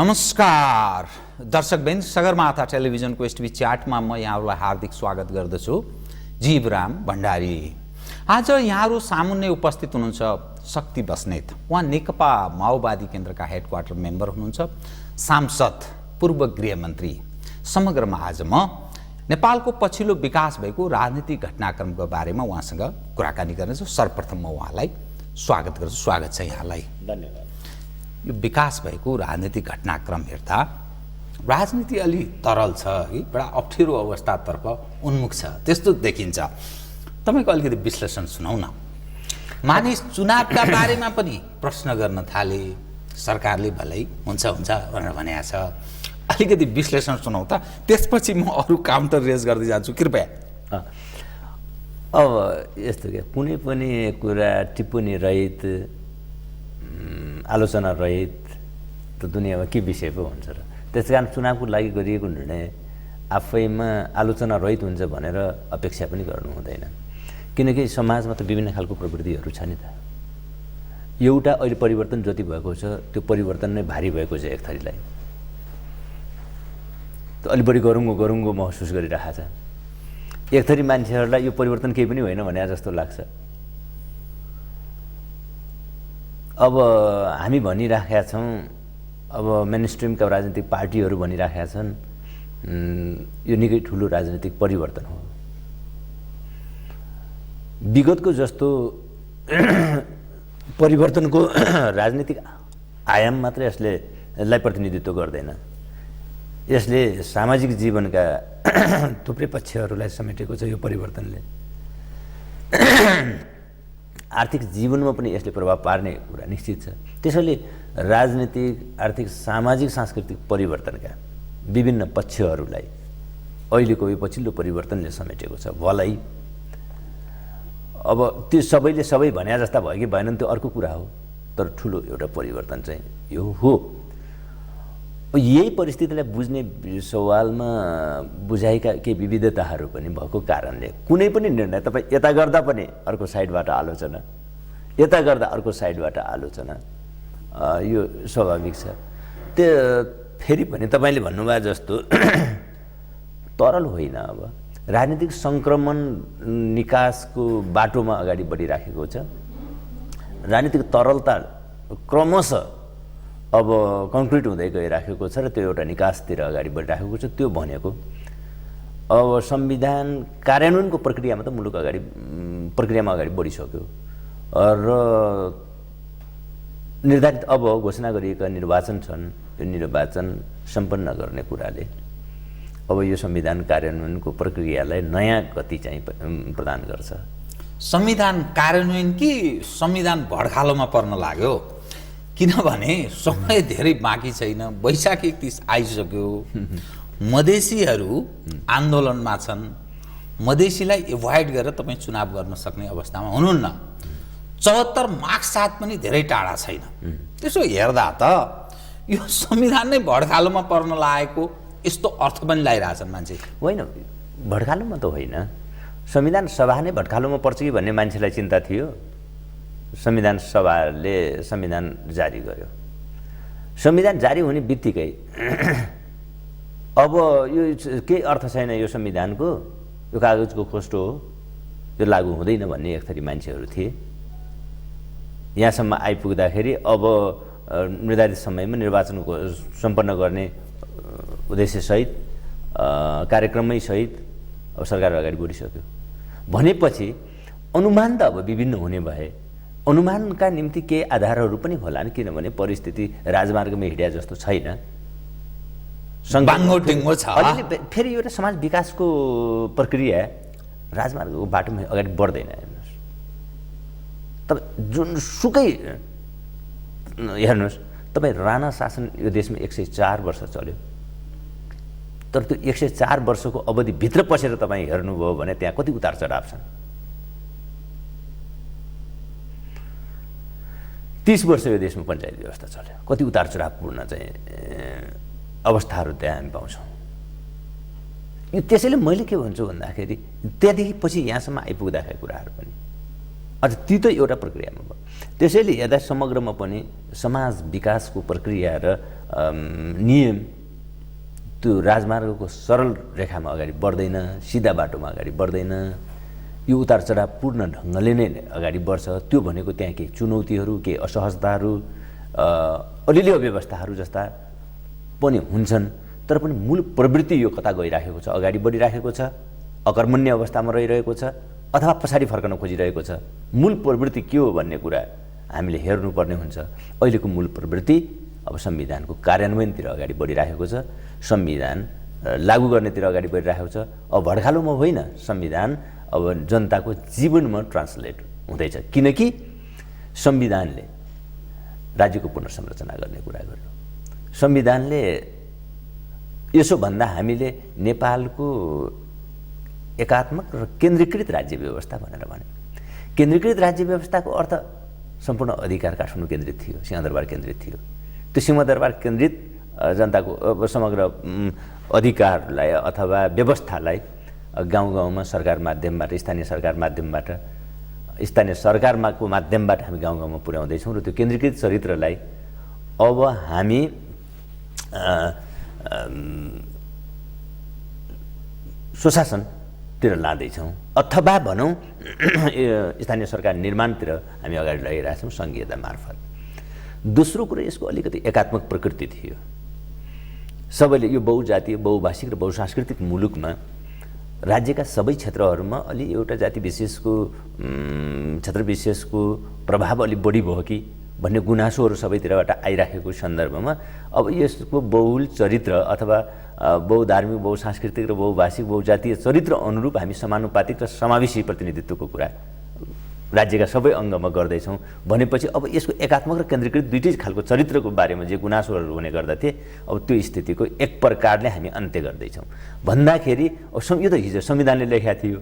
नमस्कार दर्शकवृन्द, सगरमाथा टेलिभिजनको एसटिभी च्याटमा म यहाँहरूलाई हार्दिक स्वागत गर्दछु। जीवराम भण्डारी। आज यहाँहरू सामुन्ने उपस्थित हुनुहुन्छ शक्ति बस्नेत। उहाँ नेकपा माओवादी केन्द्रका हेडक्वार्टर मेम्बर हुनुहुन्छ, सांसद, पूर्व गृहमन्त्री। समग्रमा आज म नेपालको पछिल्लो विकास भएको राजनीतिक घटनाक्रमको बारेमा उहाँसँग कुराकानी गर्नेछु। सर्वप्रथम म उहाँलाई स्वागत गर्छु। स्वागत छ यहाँलाई। धन्यवाद। यो विकास भएको राजनीतिक घटनाक्रम हेर्दा राजनीति अलि तरल छ कि बडा अप्ठ्यारो अवस्थातर्फ उन्मुख छ त्यस्तो देखिन्छ। तपाईको अलिकति विश्लेषण सुनाउ न। मानिस चुनावका बारेमा पनि प्रश्न गर्न थाले, सरकारले भलै हुन्छ भनेर भनेको छ। अलिकति विश्लेषण सुनाउ त, त्यसपछि म अरू काउन्टर रेज गर्दै जान्छु कृपया। अब यस्तो के कुनै पनि कुरा टिप्पणी रहित, आलोचना रहित त दुनियाँमा के विषय पो हुन्छ र। त्यस कारण चुनावको लागि गरिएको निर्णय आफैमा आलोचना रहित हुन्छ भनेर अपेक्षा पनि गर्नु हुँदैन, किनकि समाजमा त विभिन्न खालको प्रवृत्तिहरू छ नि त। एउटा अहिले परिवर्तन जति भएको छ त्यो परिवर्तन नै भारी भएको छ। एक थरीलाई त अलि बढी गरुङ्गो महसुस गरिरहेको छ। एक थरी मान्छेहरूलाई यो परिवर्तन केही पनि होइन भने जस्तो लाग्छ। अब हामी भनिराखेका छौँ, अब मेनस्ट्रिमका राजनीतिक पार्टीहरू भनिराखेका छन् यो निकै ठुलो राजनीतिक परिवर्तन हो। विगतको जस्तो परिवर्तनको राजनीतिक आयाम मात्र यसलाई प्रतिनिधित्व गर्दैन, यसले सामाजिक जीवनका थुप्रै पक्षहरूलाई समेटेको छ। यो परिवर्तनले आर्थिक जीवनमा पनि यसले प्रभाव पार्ने कुरा निश्चित छ। त्यसैले राजनीतिक, आर्थिक, सामाजिक, सांस्कृतिक परिवर्तनका विभिन्न पक्षहरूलाई अहिलेको यो पछिल्लो परिवर्तनले समेटेको छ। भलै अब त्यो सबैले सबै भने जस्ता भयो कि भएनन् त्यो अर्को कुरा हो, तर ठुलो एउटा परिवर्तन चाहिँ यो हो। यही परिस्थितिलाई बुझ्ने सवालमा बुझाइका केही विविधताहरू पनि भएको कारणले कुनै पनि निर्णय तपाईँ यता गर्दा पनि अर्को साइडबाट आलोचना, यता गर्दा अर्को साइडबाट आलोचना, यो स्वाभाविक छ। त्यो फेरि पनि तपाईँले भन्नुभयो जस्तो तरल होइन। अब राजनीतिक सङ्क्रमण निकासको बाटोमा अगाडि बढिराखेको छ। राजनीतिक तरलता क्रमशः अब कङ्क्रिट हुँदै गइराखेको छ र त्यो एउटा निकासतिर अगाडि बढिराखेको छ। त्यो भनेको अब संविधान कार्यान्वयनको प्रक्रियामा त मुलुक प्रक्रियामा अगाडि बढिसक्यो र निर्धारित अब घोषणा गरिएका निर्वाचन छन्। त्यो निर्वाचन सम्पन्न गर्ने कुराले अब यो संविधान कार्यान्वयनको प्रक्रियालाई नयाँ गति चाहिँ प्रदान गर्छ। संविधान कार्यान्वयन कि संविधान भड्खालोमा पर्न लाग्यो? किनभने समय धेरै बाँकी छैन, वैशाख 31 आइसक्यो। मधेसीहरू आन्दोलनमा छन्। मधेसीलाई एभोइड गरेर तपाईँ चुनाव गर्न सक्ने अवस्थामा हुनुहुन्न। 74 मार्क्स साथ पनि धेरै टाढा छैन। त्यसो हेर्दा त यो संविधान नै भड्खालोमा पर्न लागेको यस्तो अर्थ पनि लगाइरहेछन् मान्छे। होइन, भड्खालोमा त होइन, संविधान सभा नै भड्खालोमा पर्छ कि भन्ने मान्छेलाई चिन्ता थियो। संविधान सभाले संविधान जारी गर्यो। संविधान जारी हुने बित्तिकै अब यो केही अर्थ छैन यो संविधानको, यो कागजको खोस्टो हो, यो लागू हुँदैन भन्ने एक थरी मान्छेहरू थिए। यहाँसम्म आइपुग्दाखेरि अब निर्धारित समयमा निर्वाचन सम्पन्न गर्ने उद्देश्यसहित, कार्यक्रममै सहित अब सरकार अगाडि बढिसक्यो भनेपछि अनुमान त अब विभिन्न हुने भए अनुमानका निम्ति केही आधारहरू पनि होलान्, किनभने परिस्थिति राजमार्गमा हिँड्या जस्तो छैन। फेरि एउटा समाज विकासको प्रक्रिया राजमार्गको बाटोमा अगाडि बढ्दैन। हेर्नुहोस्, तपाईँ जुनसुकै हेर्नुहोस्, तपाईँ राणा शासन यो देशमा 104 वर्ष चल्यो, तर त्यो 104 वर्षको अवधिभित्र पसेर तपाईँ हेर्नुभयो भने त्यहाँ कति उतार चढाव छन्। 30 वर्ष यो देशमा पञ्चायत व्यवस्था चल्यो, कति उतार चढावपूर्ण चाहिँ अवस्थाहरू त्यहाँ हामी पाउँछौँ। यो त्यसैले मैले के भन्छु भन्दाखेरि त्यहाँदेखि पछि यहाँसम्म आइपुग्दाखेरि कुराहरू पनि अझ ती त एउटा प्रक्रियामा भयो। त्यसैले यदा समग्रमा पनि समाज विकासको प्रक्रिया र नियम त्यो राजमार्गको सरल रेखामा अगाडि बढ्दैन, सिधा बाटोमा अगाडि बढ्दैन, यो उतार चढाव पूर्ण ढङ्गले नै अगाडि बढ्छ। त्यो भनेको त्यहाँ केही चुनौतीहरू, केही असहजताहरू, अलिअलि अव्यवस्थाहरू जस्ता पनि हुन्छन्, तर पनि मूल प्रवृत्ति यो कता गइराखेको छ, अगाडि बढिराखेको छ, अकर्मण्य अवस्थामा रहिरहेको छ अथवा पछाडि फर्कन खोजिरहेको छ। मूल प्रवृत्ति के हो भन्ने कुरा हामीले हेर्नुपर्ने हुन्छ। अहिलेको मूल प्रवृत्ति अब संविधानको कार्यान्वयनतिर अगाडि बढिराखेको छ, संविधान लागू गर्नेतिर अगाडि बढिरहेको छ। अब भड्खालोमा होइन, संविधान अब जनताको जीवनमा ट्रान्सलेट हुँदैछ, किनकि संविधानले राज्यको पुनर्संरचना गर्ने कुरा गर्यो। संविधानले यसो भन्दा हामीले नेपालको एकात्मक र केन्द्रीकृत राज्य व्यवस्था भनेर भन्यो। केन्द्रीकृत राज्य व्यवस्थाको अर्थ सम्पूर्ण अधिकार काठमाडौँ केन्द्रित थियो, सिंहदरबार केन्द्रित थियो। त्यो सिंहदरबार केन्द्रित जनताको समग्र अधिकारलाई अथवा व्यवस्थालाई गाउँ गाउँमा सरकार माध्यमबाट, स्थानीय सरकार माध्यमबाट, स्थानीय सरकारको माध्यमबाट हामी गाउँ गाउँमा पुर्याउँदैछौँ र त्यो केन्द्रीकृत चरित्रलाई अब हामी सुशासनतिर लाँदैछौँ अथवा भनौँ स्थानीय सरकार निर्माणतिर हामी अगाडि लगिरहेका छौँ सङ्घीयता मार्फत। दोस्रो कुरो यसको अलिकति एकात्मक प्रकृति थियो। सबैले यो बहुजातीय, बहुभाषिक र बहुसांस्कृतिक मुलुकमा राज्यका सबै क्षेत्रहरूमा अलि एउटा जाति विशेषको क्षेत्र विशेषको प्रभाव अलि बढी भयो कि भन्ने गुनासोहरू सबैतिरबाट आइराखेको सन्दर्भमा अब यसको बहुल चरित्र अथवा बहुधार्मिक, बहुसांस्कृतिक र बहुभाषिक, बहुजातीय चरित्र अनुरूप हामी समानुपातिक र समावेशी प्रतिनिधित्वको कुरा राज्यका सबै अङ्गमा गर्दैछौँ भनेपछि अब यसको एकात्मक र केन्द्रीकृत दुईटै खालको चरित्रको बारेमा जे गुनासोहरू हुने गर्दथे अब त्यो स्थितिको एक प्रकारले हामी अन्त्य गर्दैछौँ। भन्दाखेरि यो त हिजो संविधानले लेखेको थियो,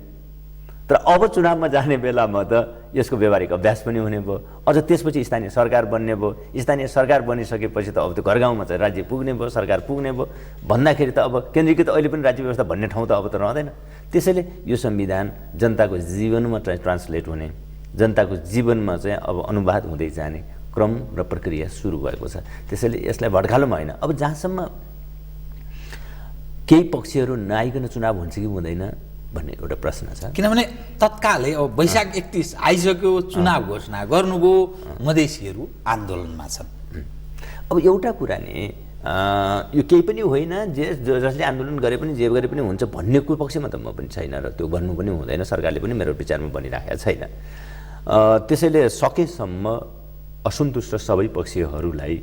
तर अब चुनावमा जाने बेलामा त यसको व्यवहारिक अभ्यास पनि हुने भयो। अझ त्यसपछि स्थानीय सरकार बन्ने भयो। स्थानीय सरकार बनिसकेपछि त अब त्यो घर गाउँमा चाहिँ राज्य पुग्ने भयो, सरकार पुग्ने भयो भन्दाखेरि त अब केन्द्रीकृत अहिले पनि राज्य व्यवस्था भन्ने ठाउँ त अब त रहँदैन। त्यसैले यो संविधान जनताको जीवनमा चाहिँ ट्रान्सलेट हुने, जनताको जीवनमा चाहिँ अब अनुवाद हुँदै जाने क्रम र प्रक्रिया सुरु भएको छ। त्यसैले यसलाई भड्खालोमा होइन, अब जहाँसम्म केही पक्षहरू नआइकन चुनाव हुन्छ कि हुँदैन भन्ने एउटा प्रश्न छ। किनभने तत्कालै अब वैशाख 31 आइसक्यो, चुनाव घोषणा गर्नुभयो, मधेसीहरू आन्दोलनमा छन्। अब एउटा कुरा नि यो केही पनि होइन, जसले आन्दोलन गरे पनि जे गरे पनि हुन्छ भन्नेको पक्षमा त म पनि छैन र त्यो भन्नु पनि हुँदैन, सरकारले पनि मेरो विचारमा बनिराखेको छैन। त्यसैले सकेसम्म असन्तुष्ट सबै पक्षहरूलाई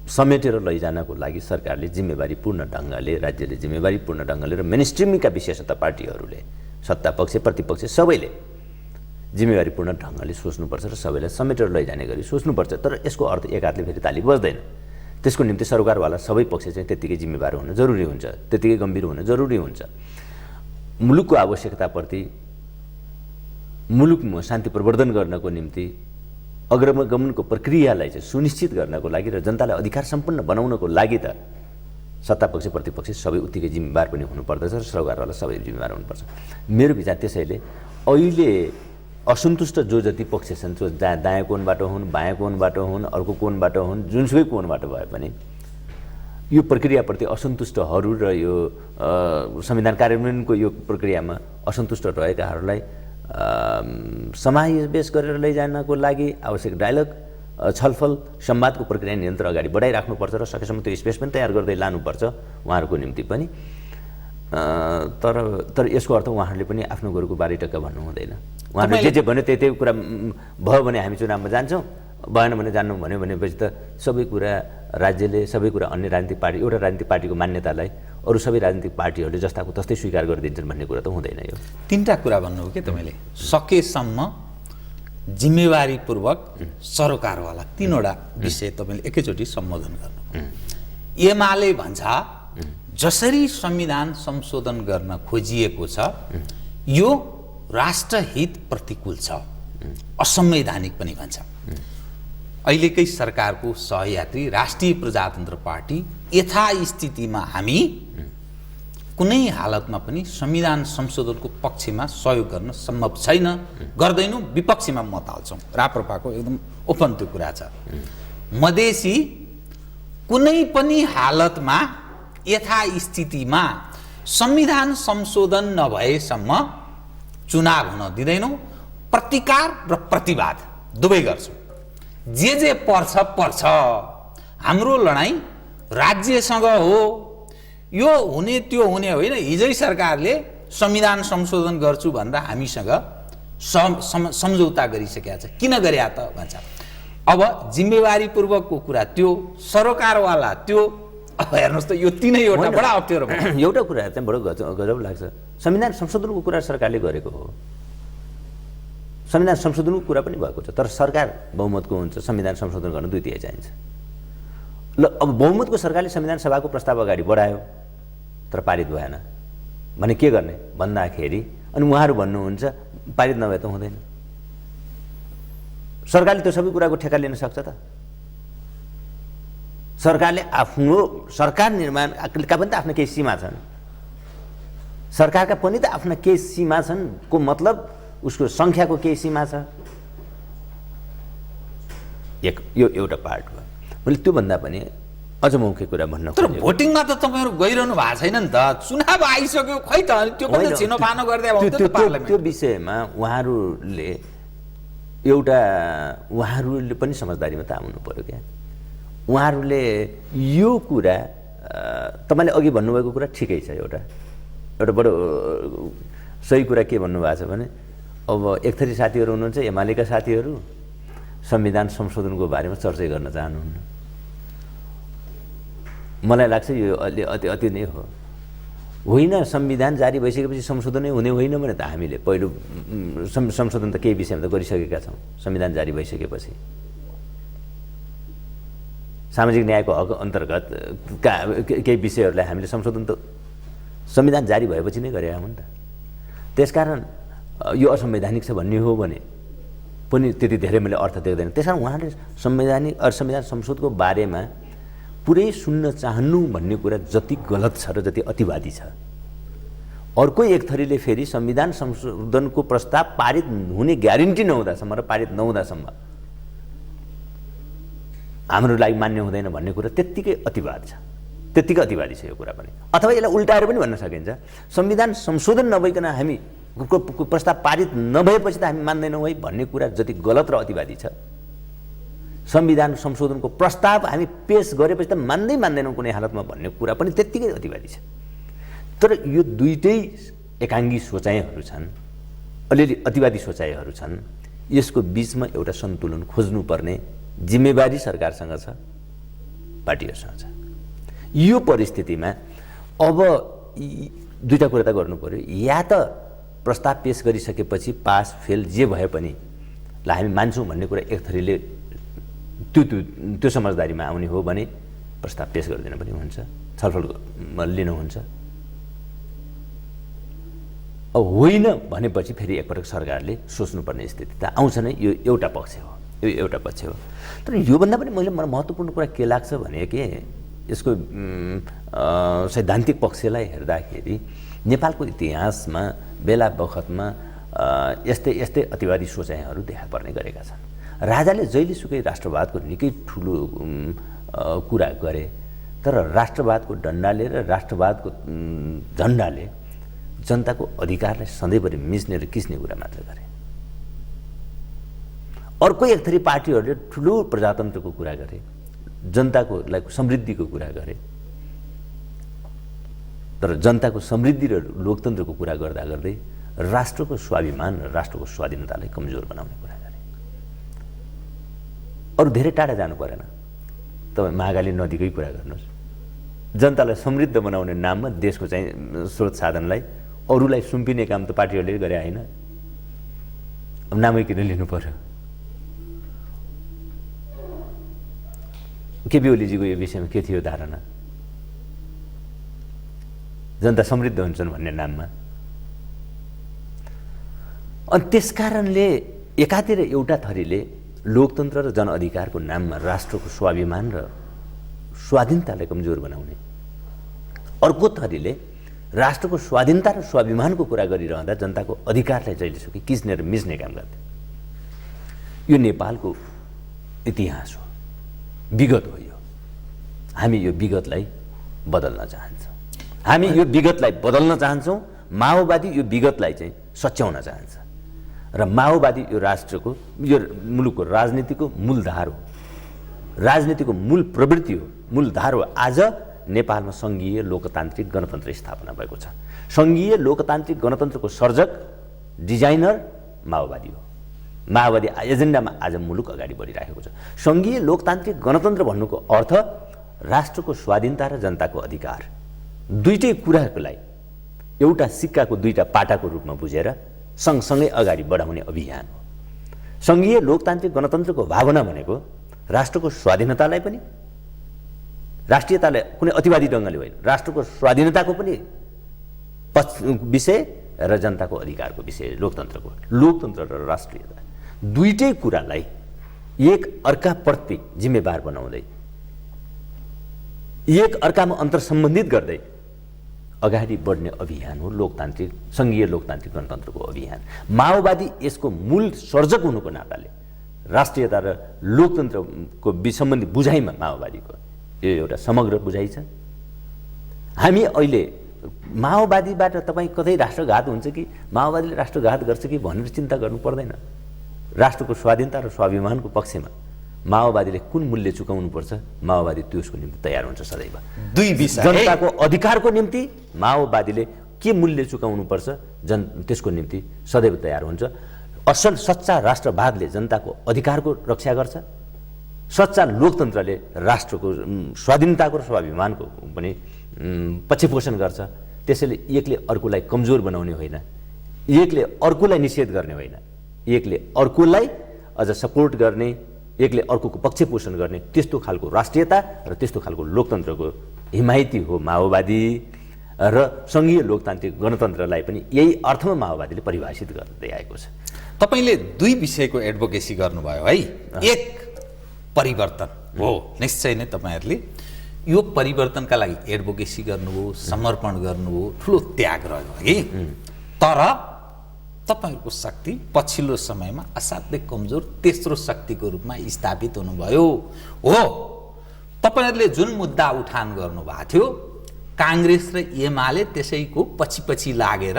समेटेर लैजानको लागि सरकारले जिम्मेवारीपूर्ण ढङ्गले, राज्यले जिम्मेवारीपूर्ण ढङ्गले र मेनस्ट्रिमका विशेषतः पार्टीहरूले, सत्ता पक्ष प्रतिपक्ष सबैले जिम्मेवारीपूर्ण ढङ्गले सोच्नुपर्छ र सबैलाई समेटेर लैजाने गरी सोच्नुपर्छ। तर यसको अर्थ एक हातले फेरि ताली बज्दैन। त्यसको निम्ति सरकारवाला सबै पक्ष चाहिँ त्यत्तिकै जिम्मेवार हुन जरुरी हुन्छ, त्यत्तिकै गम्भीर हुन जरुरी हुन्छ। मुलुकको आवश्यकताप्रति, मुलुकमा शान्ति प्रवर्धन गर्नको निम्ति अग्रगमनको प्रक्रियालाई चाहिँ सुनिश्चित गर्नको लागि र जनतालाई अधिकार सम्पन्न बनाउनको लागि त सत्तापक्ष प्रतिपक्ष सबै उत्तिकै जिम्मेवार पनि हुनुपर्दछ र सरकारवाला सबै जिम्मेवार हुनुपर्छ मेरो विचार। त्यसैले अहिले असन्तुष्ट जो जति पक्ष छन्, जहाँ दायाँ कोणबाट हुन्, बायाँ कोणबाट हुन्, अर्को कोणबाट हुन्, जुनसुकै कोणबाट भए पनि यो प्रक्रियाप्रति असन्तुष्टहरू र यो संविधान कार्यान्वयनको यो प्रक्रियामा असन्तुष्ट रहेकाहरूलाई समावेश गरेर लैजानको लागि आवश्यक डायलग, छलफल, संवादको प्रक्रिया निरन्तर अगाडि बढाइराख्नुपर्छ र सकेसम्म त्यो स्पेस पनि तयार गर्दै लानुपर्छ उहाँहरूको निम्ति पनि। तर यसको अर्थ उहाँहरूले पनि आफ्नो गोरुको बारी टक्का भन्नु हुँदैन। उहाँहरूले जे भन्यो त्यही कुरा भयो भने हामी चुनावमा जान्छौँ, भएन भने जान्नौँ भन्यो भनेपछि त सबै कुरा राज्यले, सबै कुरा अन्य राजनीतिक पार्टी, एउटा राजनीतिक पार्टीको मान्यतालाई अरू सबै राजनीतिक पार्टीहरूले जस्ताको तस्तै स्वीकार गरिदिन्छन् भन्ने कुरा त हुँदैन। यो तीनटा कुरा भन्नुभयो के तपाईँले, सकेसम्म जिम्मेवारीपूर्वक सरकारवाला तीनवटा विषय तपाईँले एकैचोटि सम्बोधन गर्नु। एमाले भन्छ जसरी संविधान संशोधन गर्न खोजिएको छ यो राष्ट्रहित प्रतिकूल छ, असंवैधानिक पनि भन्छ। अहिलेकै सरकारको सहयात्री राष्ट्रिय प्रजातन्त्र पार्टी यथास्थितिमा हामी कुनै हालतमा पनि संविधान संशोधनको पक्षमा सहयोग गर्न सम्भव छैन, गर्दैनौँ, विपक्षमा मत हाल्छौँ। राप्रपाको एकदम ओपन त्यो कुरा छ। मधेसी कुनै पनि हालतमा यथास्थितिमा संविधान संशोधन नभएसम्म चुनाव हुन दिँदैनौँ। प्रतिकार र प्रतिवाद दुवै गर्छौँ। जे पर्छ। हाम्रो लडाईँ राज्यसँग हो। यो हुने त्यो हुने होइन। हिजै सरकारले संविधान संशोधन गर्छु भन्दा हामीसँग सम्झौता गरिसकेका छ। किन गर्या त भन्छ। अब जिम्मेवारीपूर्वकको कुरा त्यो, सरोकारवाला त्यो। अब हेर्नुहोस् त यो तीनैवटा बडा अप्ठ्यारो भयो। एउटा कुरा चाहिँ बडो गजब लाग्छ। संविधान संशोधनको कुरा सरकारले गरेको हो। संविधान संशोधनको कुरा पनि भएको छ, तर सरकार बहुमतको हुन्छ। संविधान संशोधन गर्न 2/3 चाहिन्छ। ल अब बहुमतको सरकारले संविधान सभाको प्रस्ताव अगाडि बढायो, तर पारित भएन भने के गर्ने भन्दाखेरि अनि उहाँहरू भन्नुहुन्छ पारित नभए त हुँदैन। सरकारले त्यो सबै कुराको ठेक्का लिन सक्छ त? सरकारले आफ्नो सरकार निर्माणका पनि त आफ्ना केही सीमा छन्। सरकारका पनि त आफ्ना केही सीमा छन् को मतलब उसको सङ्ख्याको केही सीमा छ। यो एउटा पार्ट भयो। मैले त्योभन्दा पनि अझ मौखिक कुरा भन्न तर भोटिङमा त तपाईँहरू गइरहनु भएको छैन नि त। चुनाव आइसक्यो खै त त्यो पनि छिनोफानो गर्दै त्यो विषयमा उहाँहरूले पनि समझदारीमा त आउनु पर्यो क्या। उहाँहरूले यो कुरा तपाईँले अघि भन्नुभएको कुरा ठिकै छ। एउटा बडो सही कुरा के भन्नुभएको छ भने अब एक थरी साथीहरू हुनुहुन्छ एमालेका साथीहरू संविधान संशोधनको बारेमा चर्चा गर्न चाहनुहुन्न। मलाई लाग्छ यो अति नै हो। होइन संविधान जारी भइसकेपछि संशोधनै हुने होइन भने त हामीले पहिलो संशोधन त केही विषयमा त गरिसकेका छौँ। संविधान जारी भइसकेपछि सामाजिक न्यायको हक अन्तर्गत केही विषयहरूलाई हामीले संशोधन त संविधान जारी भएपछि नै गरेका हुन् त। त्यसकारण यो असंवैधानिक छ भन्ने हो भने पनि त्यति धेरै मैले अर्थ देख्दैन। त्यसकारण उहाँले संविधान संशोधनको बारेमा पुरै सुन्न चाहनु भन्ने कुरा जति गलत छ र जति अतिवादी छ। अर्को एक थरीले फेरि संविधान संशोधनको प्रस्ताव पारित हुने ग्यारेन्टी नहुँदासम्म र पारित नहुँदासम्म हाम्रो लागि मान्य हुँदैन भन्ने कुरा त्यत्तिकै अतिवादी छ यो कुरा पनि। अथवा यसलाई उल्टाएर पनि भन्न सकिन्छ संविधान संशोधन नभइकन हामी प्रस्ताव पारित नभएपछि त हामी मान्दैनौँ है भन्ने कुरा जति गलत र अतिवादी छ। संविधान संशोधनको प्रस्ताव हामी पेश गरेपछि त मान्दैनौँ कुनै हालतमा भन्ने कुरा पनि त्यत्तिकै अतिवादी छ। तर यो दुईटै एकाङ्गी सोचाइहरू छन्, अलिअलि अतिवादी सोचाइहरू छन्। यसको बीचमा एउटा सन्तुलन खोज्नुपर्ने जिम्मेवारी सरकारसँग छ, पार्टीहरूसँग छ। यो परिस्थितिमा अब दुईटा कुरा त गर्नु पर्यो। या त प्रस्ताव पेश गरिसकेपछि पास फेल जे भए पनि ल हामी मान्छौँ भन्ने कुरा एक थरीले त्यो समझदारीमा आउने हो भने प्रस्ताव पेश गरिदिन पनि हुन्छ, छलफलमा लिनुहुन्छ। अब होइन भनेपछि फेरि एकपटक सरकारले सोच्नुपर्ने स्थिति त आउँछ नै। यो एउटा पक्ष हो, यो एउटा पक्ष हो। तर योभन्दा पनि मलाई महत्त्वपूर्ण कुरा के लाग्छ भने के यसको सैद्धान्तिक पक्षलाई हेर्दाखेरि नेपालको इतिहासमा बेला बखतमा यस्तै अतिवादी सोचाइहरू देखा पर्ने गरेका छन्। राजाले जहिलेसुकै राष्ट्रवादको निकै ठुलो कुरा गरे, तर राष्ट्रवादको डन्डाले र राष्ट्रवादको झन्डाले जनताको अधिकारलाई सधैँभरि मिच्ने र किस्ने कुरा मात्र गरे। अर्को एक थरी पार्टीहरूले ठुलो प्रजातन्त्रको कुरा गरे, जनताको लागि समृद्धिको कुरा गरे, तर जनताको समृद्धि र लोकतन्त्रको कुरा गर्दा गर्दै राष्ट्रको स्वाभिमान र राष्ट्रको स्वाधीनतालाई कमजोर बनाउने कुरा गरे। अरू धेरै टाढा जानु परेन। तपाईँ महाकाली नदीकै कुरा गर्नुहोस्। जनतालाई समृद्ध बनाउने नाममा देशको चाहिँ स्रोत साधनलाई अरूलाई सुम्पिने काम त पार्टीहरूले गरे होइन। अब नामै किन लिनु पर्यो? केपी ओलीजीको यो विषयमा के थियो धारणा? जनता समृद्ध हुन्छन् भन्ने नाममा। अनि त्यसकारणले एकातिर एउटा थरीले लोकतन्त्र र जनअधिकारको नाममा राष्ट्रको स्वाभिमान र स्वाधीनतालाई कमजोर बनाउने, अर्को थरीले राष्ट्रको स्वाधीनता र स्वाभिमानको कुरा गरिरहँदा जनताको अधिकारलाई जहिलेसुकै किच्ने र मिच्ने काम गर्थे। यो नेपालको इतिहास हो, विगत हो। यो हामी यो विगतलाई बदल्न चाहन्छौँ। हामी यो विगतलाई बदल्न चाहन्छौँ। माओवादी यो विगतलाई चाहिँ सच्याउन चाहन्छ र माओवादी यो राष्ट्रको, यो मुलुकको राजनीतिको मूलधार हो, राजनीतिको मूल प्रवृत्ति हो, मूलधार हो। आज नेपालमा सङ्घीय लोकतान्त्रिक गणतन्त्र स्थापना भएको छ। सङ्घीय लोकतान्त्रिक गणतन्त्रको सर्जक, डिजाइनर माओवादी हो। माओवादी एजेन्डामा आज मुलुक अगाडि बढिरहेको छ। सङ्घीय लोकतान्त्रिक गणतन्त्र भन्नुको अर्थ राष्ट्रको स्वाधीनता र जनताको अधिकार, दुईटै कुरालाई एउटा सिक्काको दुईटा पाटाको रूपमा बुझेर सँगसँगै अगाडि बढाउने अभियान हो। सङ्घीय लोकतान्त्रिक गणतन्त्रको भावना भनेको राष्ट्रको स्वाधीनतालाई पनि, राष्ट्रियतालाई कुनै अतिवादी ढङ्गले होइन, राष्ट्रको स्वाधीनताको पनि विषय र जनताको अधिकारको विषय, लोकतन्त्रको, लोकतन्त्र र राष्ट्रियता दुईटै कुरालाई एक अर्काप्रति जिम्मेवार बनाउँदै, एक अर्कामा अन्तर्सम्बन्धित गर्दै अगाडि बढ्ने अभियान हो लोकतान्त्रिक, सङ्घीय लोकतान्त्रिक गणतन्त्रको अभियान। माओवादी यसको मूल सर्जक हुनुको नाताले राष्ट्रियता र लोकतन्त्रको सम्बन्धी बुझाइमा माओवादीको यो एउटा समग्र बुझाइ छ। हामी अहिले माओवादीबाट तपाईँ कतै राष्ट्रघात हुन्छ कि माओवादीले राष्ट्रघात गर्छ कि भनेर चिन्ता गर्नु पर्दैन। राष्ट्रको स्वाधीनता र स्वाभिमानको पक्षमा माओवादीले कुन मूल्य चुकाउनुपर्छ, माओवादी त्यसको निम्ति तयार हुन्छ सदैव। दुई विषय, जनताको अधिकारको निम्ति माओवादीले के मूल्य चुकाउनुपर्छ, त्यसको निम्ति सदैव तयार हुन्छ। असल सच्चा राष्ट्रवादले जनताको अधिकारको रक्षा गर्छ, सच्चा लोकतन्त्रले राष्ट्रको स्वाधीनताको र स्वाभिमानको पनि पक्षपोषण गर्छ। त्यसैले एकले अर्कोलाई कमजोर बनाउने होइन, एकले अर्कोलाई निषेध गर्ने होइन, एकले अर्कोलाई अझ सपोर्ट गर्ने, एकले अर्कोको पक्षपोषण गर्ने, त्यस्तो खालको राष्ट्रियता र त्यस्तो खालको लोकतन्त्रको हिमायती हो माओवादी। र सङ्घीय लोकतान्त्रिक गणतन्त्रलाई पनि यही अर्थमा माओवादीले परिभाषित गर्दै आएको छ। तपाईँले दुई विषयको एडभोकेसी गर्नुभयो है। एक परिवर्तन हो, निश्चय नै तपाईँहरूले यो परिवर्तनका लागि एडभोकेसी गर्नुभयो, समर्पण गर्नुभयो, ठुलो त्याग रह्यो है। तर तपाईँहरूको शक्ति पछिल्लो समयमा असाध्यै कमजोर तेस्रो शक्तिको रूपमा स्थापित हुनुभयो हो। तपाईँहरूले जुन मुद्दा उठान गर्नुभएको थियो, काङ्ग्रेस र एमाले त्यसैको पछि लागेर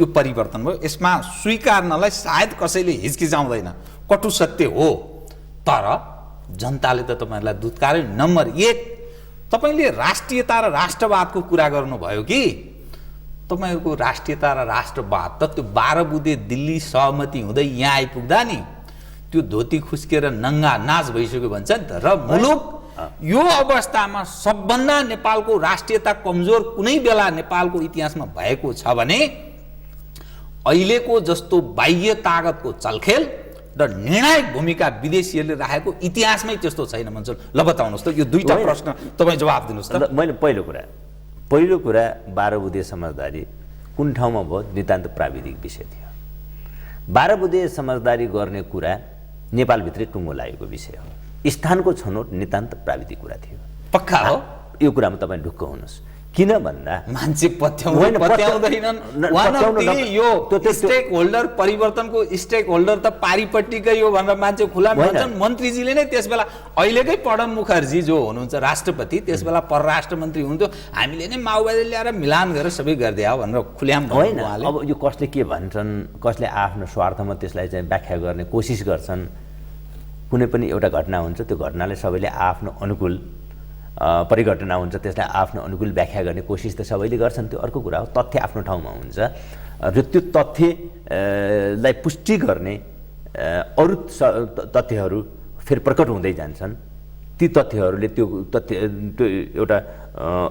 यो परिवर्तन भयो। यसमा स्वीकार्नलाई सायद कसैले हिचकिचाउँदैन, कटु सत्य हो। तर जनताले त तपाईँहरूलाई दुत्कार्यो। नम्बर एक, तपाईँले राष्ट्रियता र राष्ट्रवादको कुरा गर्नुभयो कि तपाईँहरूको राष्ट्रियता र राष्ट्रवाद त त्यो 12 बुँदे दिल्ली सहमति हुँदै यहाँ आइपुग्दा नि त्यो धोती खुस्केर नङ्गा नाच भइसक्यो भन्छ नि त। र मुलुक यो अवस्थामा सबभन्दा नेपालको राष्ट्रियता कमजोर कुनै बेला नेपालको इतिहासमा भएको छ भने अहिलेको जस्तो बाह्य ताकतको चलखेल र निर्णायक भूमिका विदेशीहरूले राखेको इतिहासमै त्यस्तो छैन भन्छ। ल बताउनुहोस् त, यो दुईटा प्रश्न तपाईँ जवाब दिनुहोस् त। मैले पहिलो कुरा 12 बुँदे समझदारी कुन ठाउँमा भयो, नितान्त प्राविधिक विषय थियो। 12 बुँदे समझदारी गर्ने कुरा नेपालभित्रै टुङ्गो लागेको विषय हो। स्थानको छनौट नितान्त प्राविधिक कुरा थियो। पक्का हो यो कुरामा तपाईँ ढुक्क हुनुहोस्। किन भन्दा मान्छे पत्याउँदैनन्। यो स्टेक होल्डर परिवर्तनको स्टेक होल्डर त पारिपट्टिकै हो भनेर मान्छे खुला भन्छन्। मन्त्रीजीले नै त्यस बेला अहिलेकै प्रणब मुखर्जी जो हुनुहुन्छ राष्ट्रपति, त्यस बेला परराष्ट्र मन्त्री हुनुहुन्थ्यो, हामीले नै माओवादी ल्याएर मिलान गरेर सबै गरिदिए हो भनेर खुल्याम होइन। अब यो कसले के भन्छन्, कसले आफ्नो स्वार्थमा त्यसलाई चाहिँ व्याख्या गर्ने कोसिस गर्छन्। कुनै पनि एउटा घटना हुन्छ, त्यो घटनाले सबैले आफ्नो अनुकूल परिघटना हुन्छ, त्यसलाई आफ्नो अनुकूल व्याख्या गर्ने कोसिस त सबैले गर्छन्, त्यो अर्को कुरा हो। तथ्य आफ्नो ठाउँमा हुन्छ र त्यो तथ्यलाई पुष्टि गर्ने अरू तथ्यहरू फेरि प्रकट हुँदै जान्छन्। ती तथ्यहरूले त्यो एउटा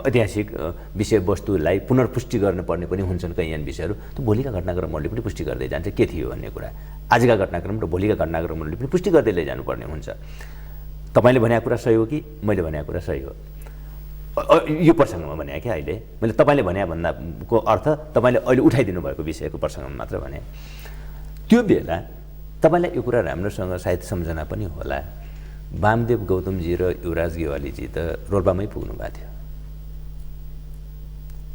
ऐतिहासिक विषयवस्तुलाई पुनर्पुष्टि गर्नुपर्ने पनि हुन्छन् कैयन विषयहरू। त्यो भोलिका घटनाक्रमहरूले पनि पुष्टि गर्दै जान्छ के थियो भन्ने कुरा। आजका घटनाक्रम र भोलिका घटनाक्रमहरूले पनि पुष्टि गर्दै लैजानुपर्ने हुन्छ। तपाईँले भनेको कुरा सही हो कि मैले भनेको कुरा सही हो, यो प्रसङ्गमा भने क्या अहिले मैले तपाईँले भने भन्दाको अर्थ तपाईँले अहिले उठाइदिनु भएको विषयको प्रसङ्गमा मात्र भने। त्यो बेला तपाईँलाई यो कुरा राम्रोसँग सायद सम्झना पनि होला, वामदेव गौतमजी र युवराज गेवालीजी त रोल्पामै पुग्नु भएको थियो।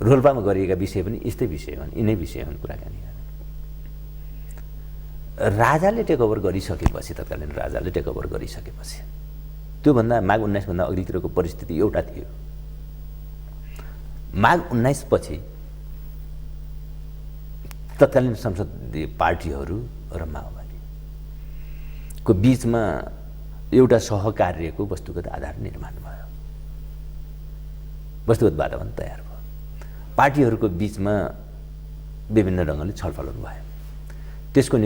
रोल्पामा गरिएका विषय पनि यस्तै विषय हुन्, यिनै विषय हुन् कुराकानी। राजाले टेकओभर गरिसकेपछि, तत्कालीन राजाले टेकओभर गरिसकेपछि त्योभन्दा माघ 19 भन्दा अघितिरको परिस्थिति एउटा थियो। माघ 19 पछि तत्कालीन संसदीय पार्टीहरू र माओवादीको बीचमा एउटा सहकार्यको वस्तुगत आधार निर्माण भयो, वस्तुगत वातावरण तयार भयो। पार्टीहरूको बीचमा विभिन्न ढङ्गले छलफलहरू भयो। त्यसको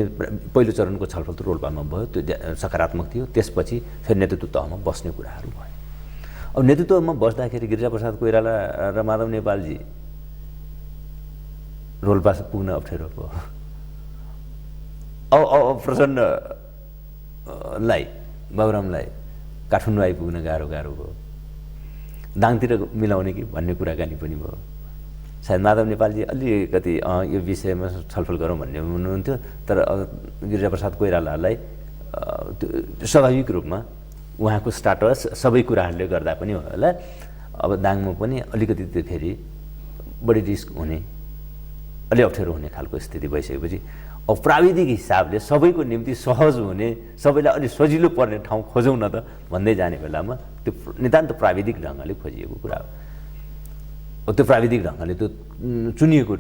पहिलो चरणको छलफल त रोल्पामा भयो, त्यो सकारात्मक थियो। त्यसपछि फेरि नेतृत्व तहमा बस्ने कुराहरू भयो। अब नेतृत्वमा बस्दाखेरि गिरिजाप्रसाद कोइराला र माधव नेपालजी रोल्पा पुग्न अप्ठ्यारो भयो। अब प्रचण्डलाई बाबुरामलाई काठमाडौँ आइपुग्न गाह्रो भयो। दाङतिर मिलाउने कि भन्ने कुराकानी पनि भयो। सायद माधव नेपालजी अलिकति यो विषयमा छलफल गरौँ भन्ने हुनुहुन्थ्यो, तर गिरिजाप्रसाद कोइरालालाई स्वाभाविक रूपमा उहाँको स्टाटस सबै कुराहरूले गर्दा पनि होला अब दाङमा पनि अलिकति त्यो फेरि बढी रिस्क हुने, अलि अप्ठ्यारो हुने खालको स्थिति भइसकेपछि अब प्राविधिक हिसाबले सबैको निम्ति सहज हुने, सबैलाई अलि सजिलो पर्ने ठाउँ खोजौँ न त भन्दै जाने बेलामा त्यो नितान्त प्राविधिक ढङ्गले खोजिएको कुरा हो। त्यो प्राविधिक ढङ्गले त्यो चुनिएको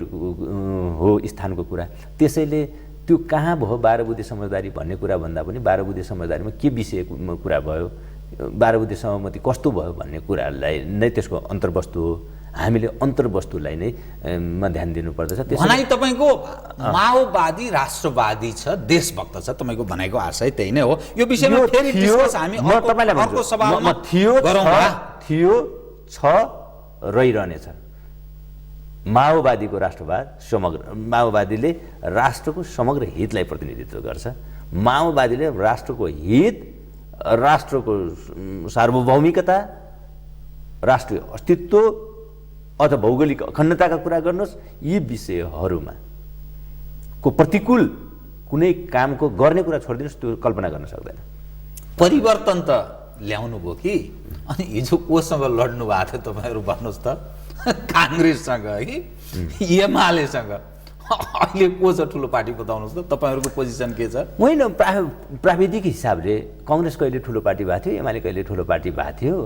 हो स्थानको कुरा। त्यसैले त्यो कहाँ भयो 12 बुँदे समझदारी भन्ने कुरा भन्दा पनि 12 बुँदे समझदारीमा के विषयको कुरा भयो, 12 बुँदे सहमति कस्तो भयो भन्ने कुरालाई नै त्यसको अन्तर्वस्तु हो। हामीले अन्तर्वस्तुलाई नै मा ध्यान दिनुपर्दछ। भनाइ तपाईँको माओवादी राष्ट्रवादी छ, देशभक्त छ, तपाईँको भनाइको आशय त्यही नै हो। यो विषयमा फेरि डिस्कस हामी अर्को सभामा थियो छ रहिरहनेछ। माओवादीको राष्ट्रवाद समग्र, माओवादीले राष्ट्रको समग्र हितलाई प्रतिनिधित्व गर्छ। माओवादीले राष्ट्रको हित, राष्ट्रको सार्वभौमिकता, राष्ट्रिय अस्तित्व अथवा भौगोलिक अखण्डताका कुरा गर्नुहोस्, यी विषयहरूमा को प्रतिकूल कुनै कामको गर्ने कुरा छोडिदिनुहोस्, त्यो कल्पना गर्न सक्दैन। परिवर्तन त ल्याउनु भयो कि, अनि हिजो कोसँग लड्नु भएको थियो तपाईँहरू भन्नुहोस् त? काङ्ग्रेससँग कि एमालेसँग? अहिले को छ ठुलो पार्टी बताउनुहोस् त, तपाईँहरूको पोजिसन के छ? होइन, प्राविधिक हिसाबले कङ्ग्रेस कहिले ठुलो पार्टी भएको थियो, एमाले कहिले ठुलो पार्टी भएको थियो,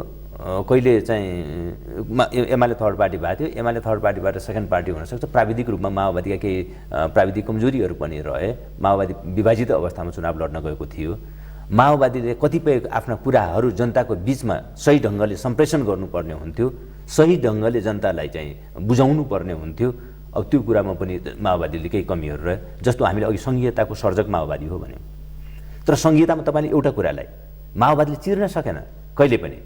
कहिले चाहिँ एमाले थर्ड पार्टी भएको थियो, एमाले थर्ड पार्टीबाट सेकेन्ड पार्टी हुनसक्छ। प्राविधिक रूपमा माओवादीका केही प्राविधिक कमजोरीहरू पनि रहे। माओवादी विभाजित अवस्थामा चुनाव लड्न गएको थियो। माओवादीले कतिपय आफ्ना कुराहरू जनताको बिचमा सही ढङ्गले सम्प्रेषण गर्नुपर्ने हुन्थ्यो, सही ढङ्गले जनतालाई चाहिँ बुझाउनु पर्ने हुन्थ्यो। अब त्यो कुरामा पनि माओवादीले केही कमीहरू रहे। जस्तो हामीले अघि सङ्घीयताको सर्जक माओवादी हो भन्यौँ, तर सङ्घीयतामा तपाईँले एउटा कुरालाई माओवादीले चिर्न सकेन कहिले पनि।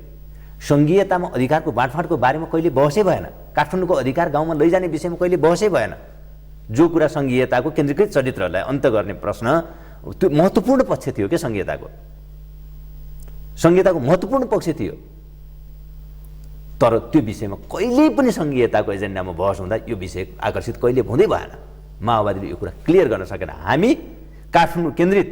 सङ्घीयतामा अधिकारको बाँडफाँडको बारेमा कहिले बहसै भएन। काठमाडौँको अधिकार गाउँमा लैजाने विषयमा कहिले बहसै भएन। जो कुरा सङ्घीयताको केन्द्रीकृत चरित्रलाई अन्त गर्ने प्रश्न, त्यो महत्त्वपूर्ण पक्ष थियो क्या सङ्घीयताको महत्त्वपूर्ण पक्ष थियो। तर त्यो विषयमा कहिल्यै पनि सङ्घीयताको एजेन्डामा बहस हुँदा यो विषय आकर्षित कहिले हुँदै भएन। माओवादीले यो कुरा क्लियर गर्न सकेन। हामी काठमाडौँ केन्द्रित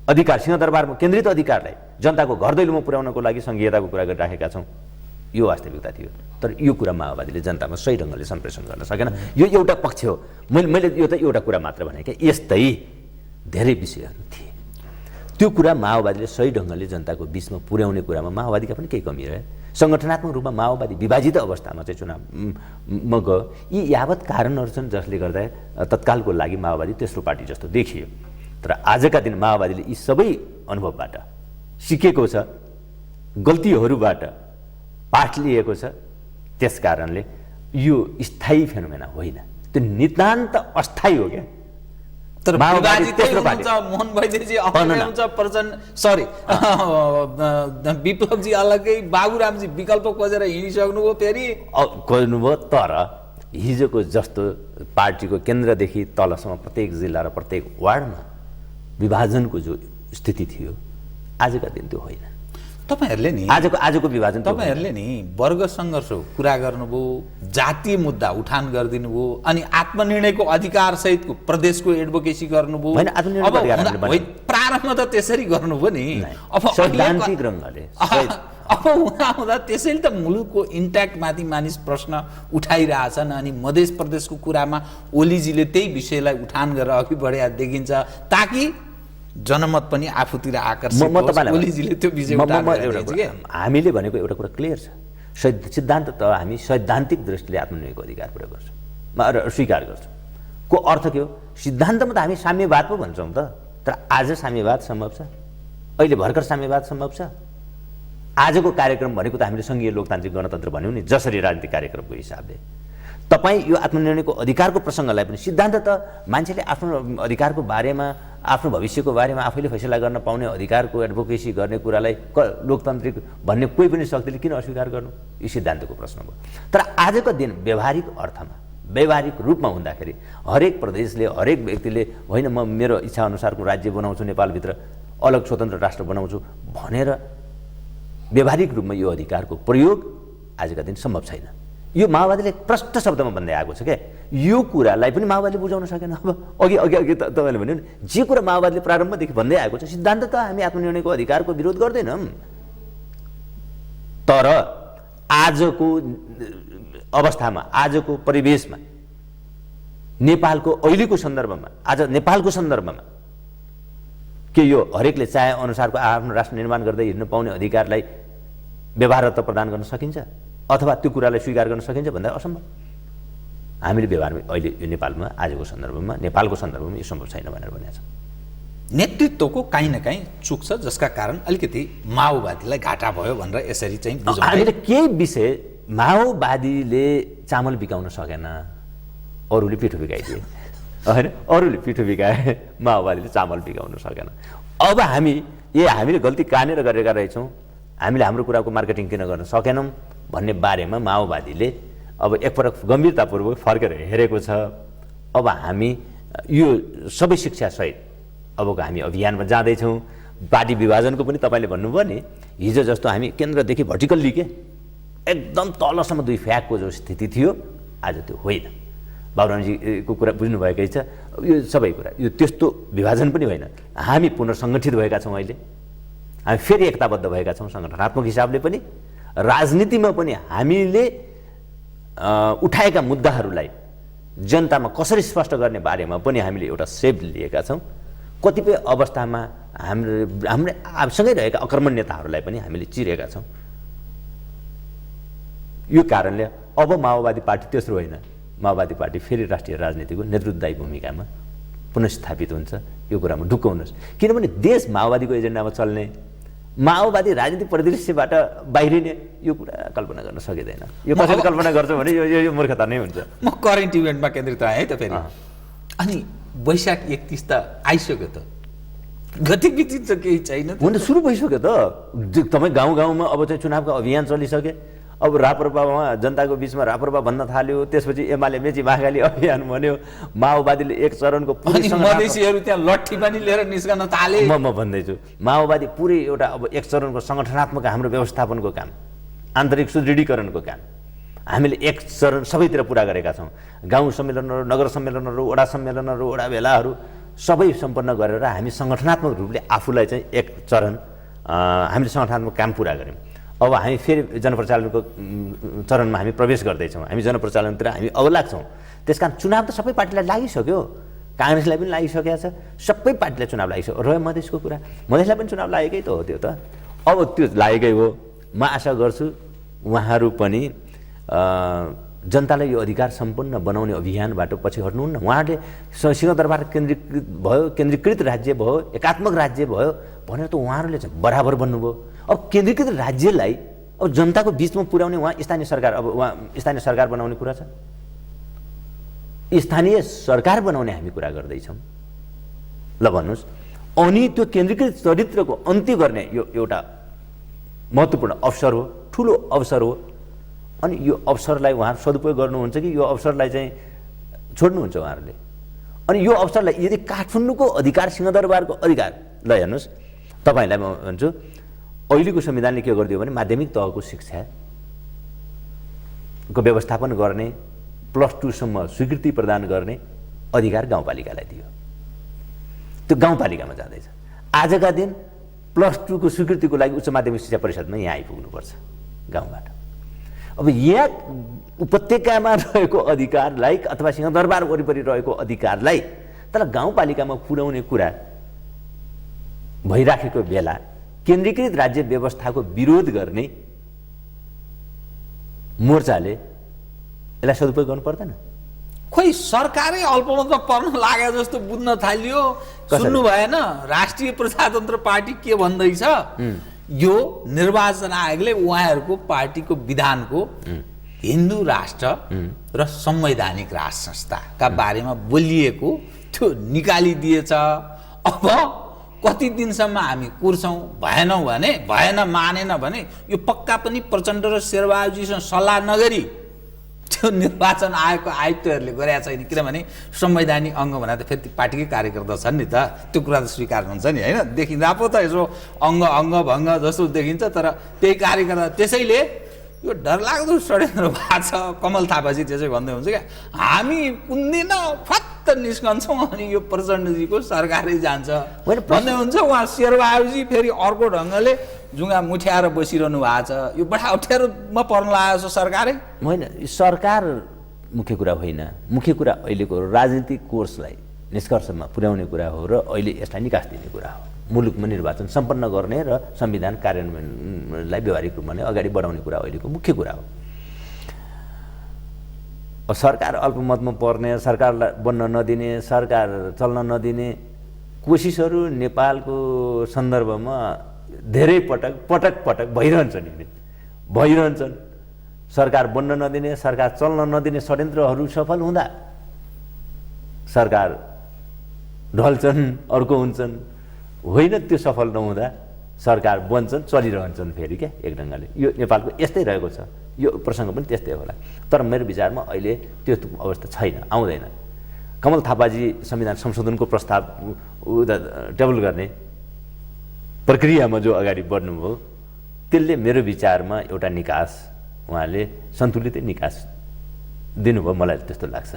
अधिकार, सिंहदरबारमा केन्द्रित अधिकारलाई जनताको घर दैलोमा पुर्याउनको लागि सङ्घीयताको कुरा गरिराखेका छौँ, यो वास्तविकता थियो। तर यो कुरा माओवादीले जनतामा सही ढङ्गले सम्प्रेषण गर्न सकेन। यो एउटा पक्ष हो। मैले यो त एउटा कुरा मात्र भने क्या, यस्तै धेरै विषयहरू थिए। त्यो कुरा माओवादीले सही ढङ्गले जनताको बिचमा पुर्याउने कुरामा माओवादीका पनि केही कमी रहे। सङ्गठनात्मक रूपमा माओवादी विभाजित अवस्थामा चाहिँ चुनावमा गयो। यी यावत कारणहरू छन् जसले गर्दा तत्कालको लागि माओवादी तेस्रो पार्टी जस्तो देखियो। तर आजका दिन माओवादीले यी सबै अनुभवबाट सिकेको छ, गल्तीहरूबाट पाठ लिएको छ। त्यस कारणले यो स्थायी फेनोमेना होइन, त्यो नितान्त अस्थायी हो क्या। तर मोहन वैद्यजी अलग्गै हुन्छ, विप्लवजी अलग्गै, बाबुरामजी विकल्प खोजेर हिँडिसक्नुभयो फेरि खोज्नुभयो। तर हिजोको जस्तो पार्टीको केन्द्रदेखि तलसम्म प्रत्येक जिल्ला र प्रत्येक वार्डमा विभाजनको जो स्थिति थियो, आजका दिन त्यो होइन। तपाईँहरूले नि आजको विभाजन तपाईँहरूले नि वर्ग सङ्घर्षको कुरा गर्नुभयो, जातीय मुद्दा उठान गरिदिनु भयो, अनि आत्मनिर्णयको अधिकार सहितको प्रदेशको एडभोकेसी गर्नुभयो। प्रारम्भ त त्यसरी गर्नुभयो नि। सैद्धान्तिक रङ्गले अब हुँदा त्यसैले त मुलुकको इन्ट्याक्टमाथि मानिस प्रश्न उठाइरहेछन्। अनि मध्य प्रदेशको कुरामा ओलीजीले त्यही विषयलाई उठान गरेर अघि बढेका देखिन्छ, ताकि जनमत पनि आफूतिर आकर्षित म होस्, तपाईँलाई ओलीजीले त्यो विषय म- म- उठाएर म एउटा ल्याइदिन्छ के? कुरा- हामीले भनेको एउटा कुरा क्लियर छ। सिद्धान्त त हामी सैद्धान्तिक दृष्टिले आत्मनिर्णयको अधिकार प्रयोग गर्छौँ र स्वीकार गर्छौँ। को अर्थ के हो? सिद्धान्तमा त हामी साम्यवाद पो भन्छौँ त, तर आज साम्यवाद सम्भव छ? अहिले भर्खर साम्यवाद सम्भव छ? आजको कार्यक्रम भनेको त हामीले सङ्घीय लोकतान्त्रिक गणतन्त्र भन्यौँ नि, जसरी राजनीतिक कार्यक्रमको हिसाबले तपाईँ यो आत्मनिर्णयको अधिकारको प्रसङ्गलाई पनि, सिद्धान्त त मान्छेले आफ्नो अधिकारको बारेमा, आफ्नो भविष्यको बारेमा आफैले फैसला गर्न पाउने अधिकारको एडभोकेसी गर्ने कुरालाई लोकतान्त्रिक भन्ने कोही पनि शक्तिले किन अस्वीकार गर्नु? यो सिद्धान्तको प्रश्न भयो। तर आजको दिन व्यावहारिक अर्थमा, व्यावहारिक रूपमा हुँदाखेरि हरेक प्रदेशले, हरेक व्यक्तिले होइन म मेरो इच्छाअनुसारको राज्य बनाउँछु, नेपालभित्र अलग स्वतन्त्र राष्ट्र बनाउँछु भनेर व्यावहारिक रूपमा यो अधिकारको प्रयोग आजका दिन सम्भव छैन। यो माओवादीले प्रष्ट शब्दमा भन्दै आएको छ क्या। यो कुरालाई पनि माओवादीले बुझाउन सकेन। अब अघि तपाईँले भन्यो नि, जे कुरा माओवादीले प्रारम्भदेखि भन्दै आएको छ, सिद्धान्त त हामी आत्मनिर्णयको अधिकारको विरोध गर्दैनौँ, तर आजको अवस्थामा, आजको परिवेशमा, नेपालको अहिलेको सन्दर्भमा, आज नेपालको सन्दर्भमा के यो हरेकले चाहे अनुसारको आफ्नो राष्ट्र निर्माण गर्दै हिँड्न पाउने अधिकारलाई व्यवहारत्व प्रदान गर्न सकिन्छ अथवा त्यो कुरालाई स्वीकार गर्न सकिन्छ भन्दा असम्भव। हामीले व्यवहारमा अहिले यो नेपालमा आजको सन्दर्भमा, नेपालको सन्दर्भमा यो सम्भव छैन भनेर भनेको छ। नेतृत्वको काहीँ न काहीँ चुक छ, जसका कारण अलिकति माओवादीलाई घाटा भयो भनेर यसरी चाहिँ बुझौँ। हामीले केही विषय माओवादीले चामल बिकाउन सकेन, अरूले पिठो बिकाइदिए होइन, अरूले पिठो बिकाए, माओवादीले चामल बिकाउन सकेन। अब हामीले गल्ती कहाँनिर गरेका रहेछौँ, हामीले हाम्रो कुराको मार्केटिङ किन गर्न सकेनौँ भन्ने बारेमा माओवादीले अब एकपटक गम्भीरतापूर्वक फर्केर हेरेको छ। अब हामी यो सबै शिक्षासहित अबको हामी अभियानमा जाँदैछौँ। पार्टी विभाजनको पनि तपाईँले भन्नुभयो नि, हिजो जस्तो हामी केन्द्रदेखि भर्टिकल्ली के एकदम तलसम्म दुई फ्याकको जो स्थिति थियो, आज त्यो होइन। बाबुरामजीको कुरा बुझ्नुभएकै छ। यो सबै कुरा यो त्यस्तो विभाजन पनि होइन। हामी पुनर्सङ्गठित भएका छौँ, अहिले हामी फेरि एकताबद्ध भएका छौँ सङ्गठनात्मक हिसाबले पनि, राजनीतिमा पनि हामीले उठाएका मुद्दाहरूलाई जनतामा कसरी स्पष्ट गर्ने बारेमा पनि हामीले एउटा सेप लिएका छौँ। कतिपय अवस्थामा हाम्रो सँगै रहेका अकर्मण्य नेताहरूलाई पनि हामीले चिरेका छौँ। यो कारणले अब माओवादी पार्टी तेस्रो होइन, माओवादी पार्टी फेरि राष्ट्रिय राजनीतिको नेतृत्वदायी भूमिकामा पुनस्थापित हुन्छ। यो कुरामा ढुक्क हुनुहोस्, किनभने देश माओवादीको एजेन्डामा चल्ने, माओवादी राजनीतिक परिदृश्यबाट बाहिरिने यो कुरा कल्पना गर्न सकिँदैन। यो कसैले कल्पना गर्छ भने यो मूर्खता नै हुन्छ। म करेन्ट इभेन्टमा केन्द्रित आएँ है त फेरि। अनि वैशाख 31 त आइसक्यो त, गतिविधि त केही छैन। हुन सुरु भइसक्यो त। तपाईँ गाउँ गाउँमा अब चाहिँ चुनावको अभियान चलिसके। अब राप्रपामा जनताको बिचमा राप्रपा भन्न थाल्यो, त्यसपछि एमाले मेची महाकाली अभियान भन्यो, माओवादीले एक चरणको पुरै मधेसीहरू त्यहाँ लट्ठी पनि लिएर निस्कन थाले। म भन्दैछु माओवादी पुरै एउटा अब एक चरणको सङ्गठनात्मक हाम्रो व्यवस्थापनको काम, आन्तरिक सुदृढीकरणको काम हामीले एक चरण सबैतिर पुरा गरेका छौँ। गाउँ सम्मेलनहरू, नगर सम्मेलनहरू, वडा सम्मेलनहरू, वडा भेलाहरू सबै सम्पन्न गरेर हामी सङ्गठनात्मक रूपले आफूलाई चाहिँ एक चरण हामीले सङ्गठनात्मक काम पुरा गऱ्यौँ। अब हामी फेरि जनप्रचालनको चरणमा हामी प्रवेश गर्दैछौँ। हामी जनप्रचालनतिर हामी अब लाग्छौँ। त्यस कारण चुनाव त सबै पार्टीलाई लागिसक्यो, काङ्ग्रेसलाई पनि लागिसकेको छ, सबै पार्टीलाई चुनाव लागिसक्यो। रह्यो मधेसको कुरा, मधेसलाई पनि चुनाव लागेकै त हो त्यो त। अब त्यो लागेकै हो। म आशा गर्छु उहाँहरू पनि जनतालाई यो अधिकार सम्पन्न बनाउने अभियानबाट पछि हट्नुहुन्न। उहाँहरूले सिंहदरबार केन्द्रीकृत राज्य भयो, एकात्मक राज्य भयो भनेर त उहाँहरूले चाहिँ बराबर बन्नुभयो। अब केन्द्रीकृत राज्यलाई अब जनताको बिचमा पुर्याउने उहाँ स्थानीय सरकार, अब उहाँ स्थानीय सरकार बनाउने कुरा छ। स्थानीय सरकार बनाउने हामी कुरा गर्दैछौँ ल भन्नुहोस्। अनि त्यो केन्द्रीकृत चरित्रको अन्त्य गर्ने यो एउटा महत्त्वपूर्ण अवसर हो, ठुलो अवसर हो। अनि यो अवसरलाई उहाँहरू सदुपयोग गर्नुहुन्छ कि यो अवसरलाई चाहिँ छोड्नुहुन्छ उहाँहरूले? अनि यो अवसरलाई यदि काठमाडौँको अधिकार, सिंहदरबारको अधिकार, ल हेर्नुहोस् तपाईँलाई म भन्छु, अहिलेको संविधानले के गरिदियो भने माध्यमिक तहको शिक्षाको व्यवस्थापन गर्ने, +2 सम्म स्वीकृति प्रदान गर्ने अधिकार गाउँपालिकालाई दियो। त्यो गाउँपालिकामा जाँदैछ। आजका दिन +2 को स्वीकृतिको लागि उच्च माध्यमिक शिक्षा परिषदमा यहाँ आइपुग्नुपर्छ गाउँबाट। अब यहाँ उपत्यकामा रहेको अधिकारलाई अथवा सिंहदरबार वरिपरि रहेको अधिकारलाई तर गाउँपालिकामा पुर्याउने कुरा भइराखेको बेला केन्द्रीकृत राज्य व्यवस्थाको विरोध गर्ने मोर्चाले यसलाई सदुपयोग गर्नु पर्दैन? खोइ सरकारै अल्पमतमा पर्न लाग्यो जस्तो बुझ्न थालियो। सुन्नु भएन राष्ट्रिय प्रजातन्त्र पार्टी के भन्दैछ? यो निर्वाचन आयोगले उहाँहरूको पार्टीको विधानको हिन्दू राष्ट्र र संवैधानिक राष्ट्र संस्थाका बारेमा बोलिएको त्यो निकालिदिएछ। अब कति दिनसम्म हामी कुर्छौँ? भएन मानेन भने यो पक्का पनि प्रचण्ड र शेरबहादुरजीसँग सल्लाह नगरी त्यो निर्वाचन आयोगको आयुक्तहरूले गरेका छैन। किनभने संवैधानिक अङ्ग भने त फेरि पार्टीकै कार्यकर्ता छन् नि त, त्यो कुरा त स्वीकार हुन्छ नि होइन। देखिँदा पो त यसो अङ्ग भङ्ग जस्तो देखिन्छ, तर त्यही कार्यकर्ता। त्यसैले यो डरलाग्दो षड्यन्त्र भएको छ। कमल थापाजी त्यसै भन्दै हुन्छ क्या, हामी कुन दिन फत्त निस्कन्छौँ अनि यो प्रचण्डजीको सरकारै जान्छ भन्दै हुन्छ। उहाँ शेरबहादुरजी फेरि अर्को ढङ्गले जुङ्गा मुठ्याएर बसिरहनु भएको छ। यो बडा अप्ठ्यारोमा पर्न लागेको छ सरकारै। होइन, सरकार मुख्य कुरा होइन। मुख्य कुरा अहिलेको राजनीतिक कोर्सलाई निष्कर्षमा पुर्याउने कुरा हो र अहिले यसलाई निकास दिने कुरा हो। मुलुकमा निर्वाचन सम्पन्न गर्ने र संविधान कार्यान्वयनलाई व्यवहारिक रूपमा नै अगाडि बढाउने कुरा अहिलेको मुख्य कुरा हो। सरकार अल्पमतमा पर्ने, सरकारलाई बन्न नदिने, सरकार चल्न नदिने कोसिसहरू नेपालको सन्दर्भमा धेरै पटक भइरहन्छन्। सरकार बन्न नदिने, सरकार चल्न नदिने षड्यन्त्रहरू सफल हुँदा सरकार ढल्छन्, अर्को हुन्छन्। होइन, त्यो सफल नहुँदा सरकार बन्छन्, चलिरहन्छन् फेरि क्या एक ढङ्गले। यो नेपालको यस्तै रहेको छ। यो प्रसङ्ग पनि त्यस्तै होला। तर मेरो विचारमा अहिले त्यो अवस्था छैन, आउँदैन। कमल थापाजी संविधान संशोधनको प्रस्ताव टेबल गर्ने प्रक्रियामा जो अगाडि बढ्नुभयो, त्यसले मेरो विचारमा एउटा निकास, उहाँले सन्तुलितै निकास दिनुभयो, मलाई त्यस्तो लाग्छ।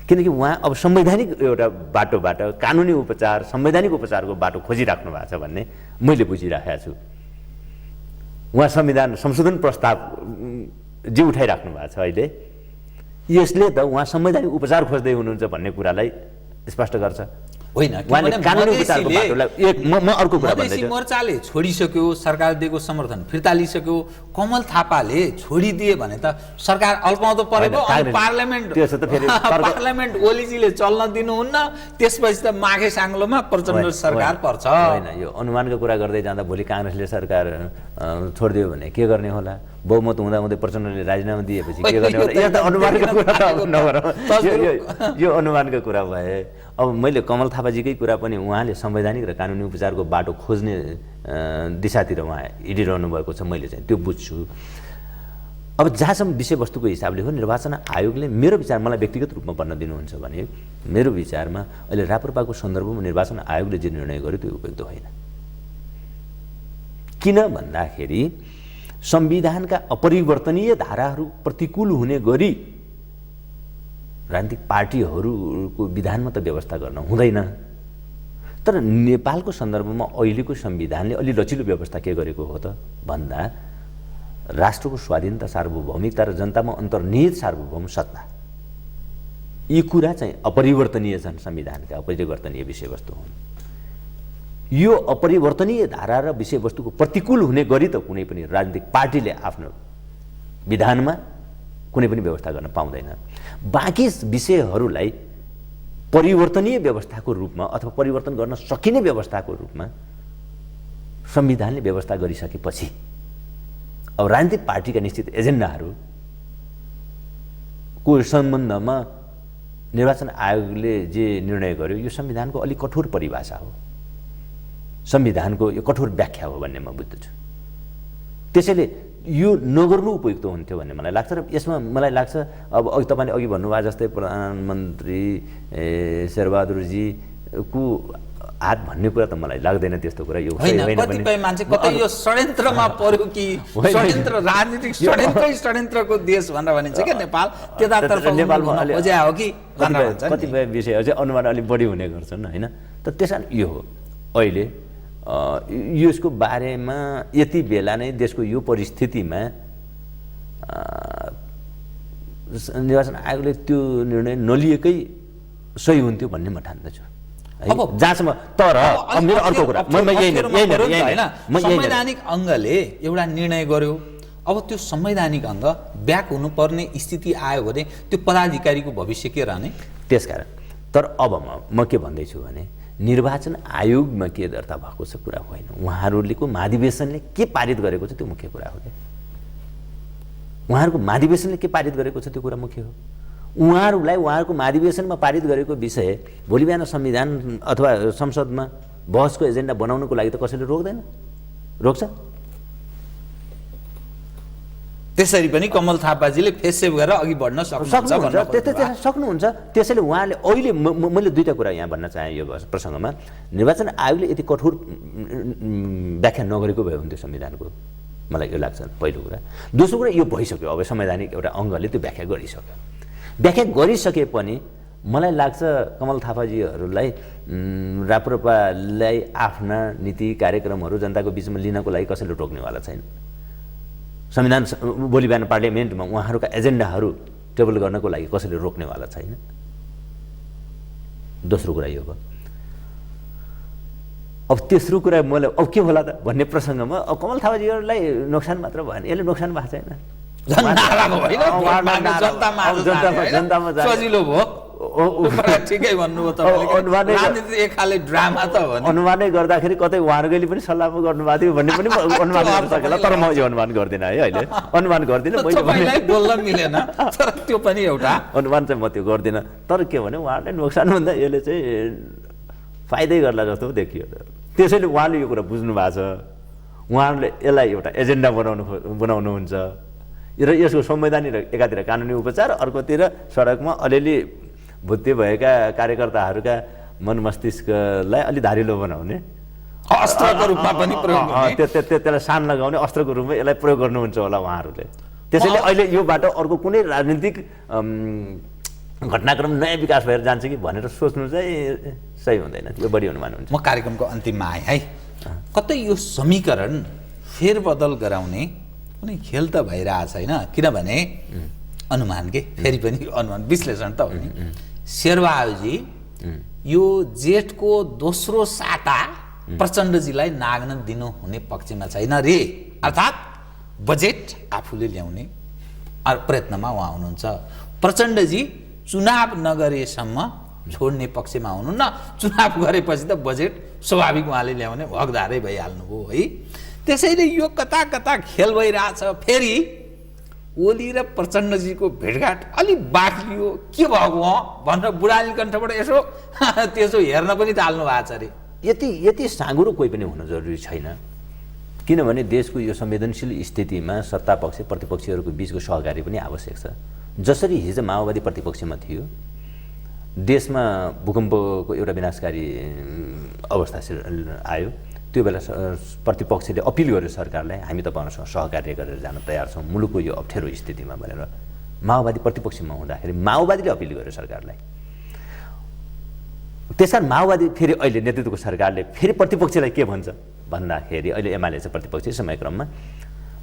किनकि उहाँ अब संवैधानिक एउटा बाटोबाट कानुनी उपचार, संवैधानिक उपचारको बाटो खोजिराख्नु भएको छ भन्ने मैले बुझिराखेको छु। उहाँ संविधान संशोधन प्रस्ताव जे उठाइराख्नु भएको छ अहिले, यसले त उहाँ संवैधानिक उपचार खोज्दै हुनुहुन्छ भन्ने कुरालाई स्पष्ट गर्छ। होइन, अर्को कुरा भन्दैछु, मोर्चाले छोडिसक्यो, सरकार दिएको समर्थन फिर्ता लिइसक्यो। कमल थापाले छोडिदिए भने त सरकार अल्पमत परेको, पार्लियामेन्ट ओलीजीले चल्न दिनुहुन्न, त्यसपछि त माघे साङ्लोमा प्रचण्ड सरकार पर्छ। होइन, यो अनुमानको कुरा गर्दै जाँदा भोलि काङ्ग्रेसले सरकार छोडिदियो भने के गर्ने होला? बहुमत हुँदाहुँदै प्रचण्डले राजीनामा दिएपछि के गर्ने होला? यो त अनुमानको कुरा नगरौँ, यो अनुमानको कुरा भए। अब मैले कमल थापाजीकै कुरा पनि उहाँले संवैधानिक र कानुनी उपचारको बाटो खोज्ने दिशातिर उहाँ हिँडिरहनु भएको छ, मैले चाहिँ त्यो बुझ्छु। अब जहाँसम्म विषयवस्तुको हिसाबले हो, निर्वाचन आयोगले मेरो विचार, मलाई व्यक्तिगत रूपमा भन्न दिनुहुन्छ भने मेरो विचारमा अहिले राप्रपाको सन्दर्भमा निर्वाचन आयोगले जे निर्णय गर्यो त्यो उपयुक्त होइन। किन भन्दाखेरि संविधानका अपरिवर्तनीय धाराहरू प्रतिकूल हुने गरी राजनीतिक पार्टीहरूको विधानमा त व्यवस्था गर्न हुँदैन। तर नेपालको सन्दर्भमा अहिलेको संविधानले अलि लचिलो व्यवस्था के गरेको हो त भन्दा राष्ट्रको स्वाधीनता, सार्वभौमिकता र जनतामा अन्तर्निहित सार्वभौम सत्ता, यी कुरा चाहिँ अपरिवर्तनीय छन्। संविधानका अपरिवर्तनीय विषयवस्तु हुन्। यो अपरिवर्तनीय धारा र विषयवस्तुको प्रतिकूल हुने गरी त कुनै पनि राजनीतिक पार्टीले आफ्नो विधानमा कुनै पनि व्यवस्था गर्न पाउँदैन। बाँकी विषयहरूलाई परिवर्तनीय व्यवस्थाको रूपमा अथवा परिवर्तन गर्न सकिने व्यवस्थाको रूपमा संविधानले व्यवस्था गरिसकेपछि अब राजनीतिक पार्टीका निश्चित एजेन्डाहरूको सम्बन्धमा निर्वाचन आयोगले जे निर्णय गर्यो यो संविधानको अलिक कठोर परिभाषा हो, संविधानको यो कठोर व्याख्या हो भन्ने म बुझ्दछु। त्यसैले यो नगर्नु उपयुक्त हुन्थ्यो भन्ने मलाई लाग्छ। र यसमा मलाई लाग्छ अब तपाईँले अघि भन्नुभयो जस्तै प्रधानमन्त्री शेरबहादुरजीको हात भन्ने कुरा त मलाई लाग्दैन त्यस्तो कुरा। यो कतिपय मान्छे कतै यो षड्यन्त्रमा पर्यो कि षड्यन्त्र, राजनीतिक षड्यन्त्रको देश भनेर भनिन्छ क्या नेपाल, त्यतातर्फ नेपालमा खोज्या हो कि कतिपय विषय अझै अनुमान अलिक बढी हुने गर्छन् होइन। त त्यसकारण यो हो अहिले यसको बारेमा यति बेला नै देशको यो परिस्थितिमा निर्वाचन आयोगले त्यो निर्णय नलिएकै सही हुन्थ्यो भन्ने म ठान्दछु। अब जहाँसम्म तर अब मेरो अर्को कुरा संवैधानिक अङ्गले एउटा निर्णय गर्यो, अब त्यो संवैधानिक अङ्ग ब्याक हुनुपर्ने स्थिति आयो भने त्यो पदाधिकारीको भविष्य के रहने? त्यसकारण तर अब म के भन्दैछु भने निर्वाचन आयोगमा के दर्ता भएको छ कुरा होइन, उहाँहरूको महाधिवेशनले के पारित गरेको छ त्यो मुख्य कुरा हो। क्या उहाँहरूको महाधिवेशनले के पारित गरेको छ त्यो कुरा मुख्य हो। उहाँहरूलाई उहाँहरूको महाधिवेशनमा पारित गरेको विषय भोलि बिहान संविधान अथवा संसदमा बहसको एजेन्डा बनाउनको लागि त कसैले रोक्दैन, रोक्छ? त्यसरी पनि कमल थापाजीले फेस सेभ गरेर अघि बढ्न सक्नुहुन्छ। त्यसैले उहाँले अहिले मैले दुईवटा कुरा यहाँ भन्न चाहेँ यो प्रसङ्गमा, निर्वाचन आयोगले यति कठोर व्याख्या नगरेको भए हुन्थ्यो संविधानको, मलाई यो लाग्छ पहिलो कुरा। दोस्रो कुरा यो भइसक्यो, अब संवैधानिक एउटा अङ्गले त्यो व्याख्या गरिसक्यो। व्याख्या गरिसके पनि मलाई लाग्छ कमल थापाजीहरूलाई राप्रपालाई आफ्ना नीति कार्यक्रमहरू जनताको बिचमा लिनको लागि कसैले रोक्नेवाला छैन। संविधान भोलि बिहान पार्लियामेन्टमा उहाँहरूका एजेन्डाहरू टेबल गर्नको लागि कसैले रोक्नेवाला छैन। दोस्रो कुरा यो भयो। अब तेस्रो कुरा मलाई अब के होला त भन्ने प्रसङ्गमा अब कमल थापाजीहरूलाई नोक्सान मात्र भएन, यसले नोक्सान भएको छैन। सजिलो भयो, ठिकै भन्नुभयो तपाईँले, एक खाले ड्रामा त हो। अनुमानै गर्दाखेरि कतै उहाँहरूले पनि सल्लाह गर्नुभएको थियो भन्ने पनि अनुमान गर्न सकेला, तर म यो अनुमान गर्दिनँ है, अहिले अनुमान गर्दिनँ। बोल्न मिलेन, तर त्यो पनि एउटा अनुमान चाहिँ म त्यो गर्दिनँ। तर के भने उहाँहरूलाई नोक्सान भन्दा यसले चाहिँ फाइदै गर्ला जस्तो देखियो। त्यसैले उहाँले यो कुरा बुझ्नु भएको छ, उहाँहरूले यसलाई एउटा एजेन्डा बनाउनुहुन्छ र यसको संवैधानिक एकातिर कानुनी उपचार, अर्कोतिर सडकमा अलिअलि भुत्ते भएका कार्यकर्ताहरूका मन मस्तिष्कलाई अलि धारिलो बनाउने, अस्त्रको रूपमा पनि प्रयोग गर्ने, त्यसलाई सान लगाउने अस्त्रको रूपमा यसलाई प्रयोग गर्नुहुन्छ होला उहाँहरूले। त्यसैले अहिले यो बाटो अर्को कुनै राजनीतिक घटनाक्रम नयाँ विकास भएर जान्छ कि भनेर सोच्नु चाहिँ सही हुँदैन, यो बढी अनुमान हुन्छ। म कार्यक्रमको अन्तिममा आएँ है, कतै यो समीकरण फेरबदल गराउने कुनै खेल त भइरहेछ होइन, किनभने अनुमान के फेरि पनि अनुमान विश्लेषण त हो नि। शेरबहादुरजी यो जेठको दोस्रो साता प्रचण्डजीलाई नाग्न दिनु हुने पक्षमा छैन रे, अर्थात् बजेट आफूले ल्याउने प्रयत्नमा उहाँ हुनुहुन्छ। प्रचण्डजी चुनाव नगरेसम्म छोड्ने पक्षमा हुनुहुन्न, चुनाव गरेपछि त बजेट स्वाभाविक उहाँले ल्याउने हकदारै भइहाल्नुभयो है। त्यसैले यो कता कता खेल भइरहेछ। फेरि ओली र प्रचण्डजीको भेटघाट अलिक बाक्लियो, के भएको हो भनेर बुढाली कण्ठबाट यसो त्यसो हेर्न पनि थाल्नु भएको छ अरे। यति साँगुरो कोही पनि हुन जरुरी छैन, किनभने देशको यो संवेदनशील स्थितिमा सत्तापक्ष प्रतिपक्षीहरूको बिचको सहकारी पनि आवश्यक छ। जसरी हिजो माओवादी प्रतिपक्षमा थियो, देशमा भूकम्पको एउटा विनाशकारी अवस्था आयो, त्यो बेला प्रतिपक्षले अपिल गर्यो सरकारलाई, हामी तपाईँहरूसँग सहकार्य गरेर जान तयार छौँ मुलुकको यो अप्ठ्यारो स्थितिमा भनेर। माओवादी प्रतिपक्षमा हुँदाखेरि माओवादीले अपिल गर्यो सरकारलाई। त्यसकारण माओवादी फेरि अहिले नेतृत्वको सरकारले फेरि प्रतिपक्षलाई के भन्छ भन्दाखेरि, अहिले एमाले चाहिँ प्रतिपक्षी समयक्रममा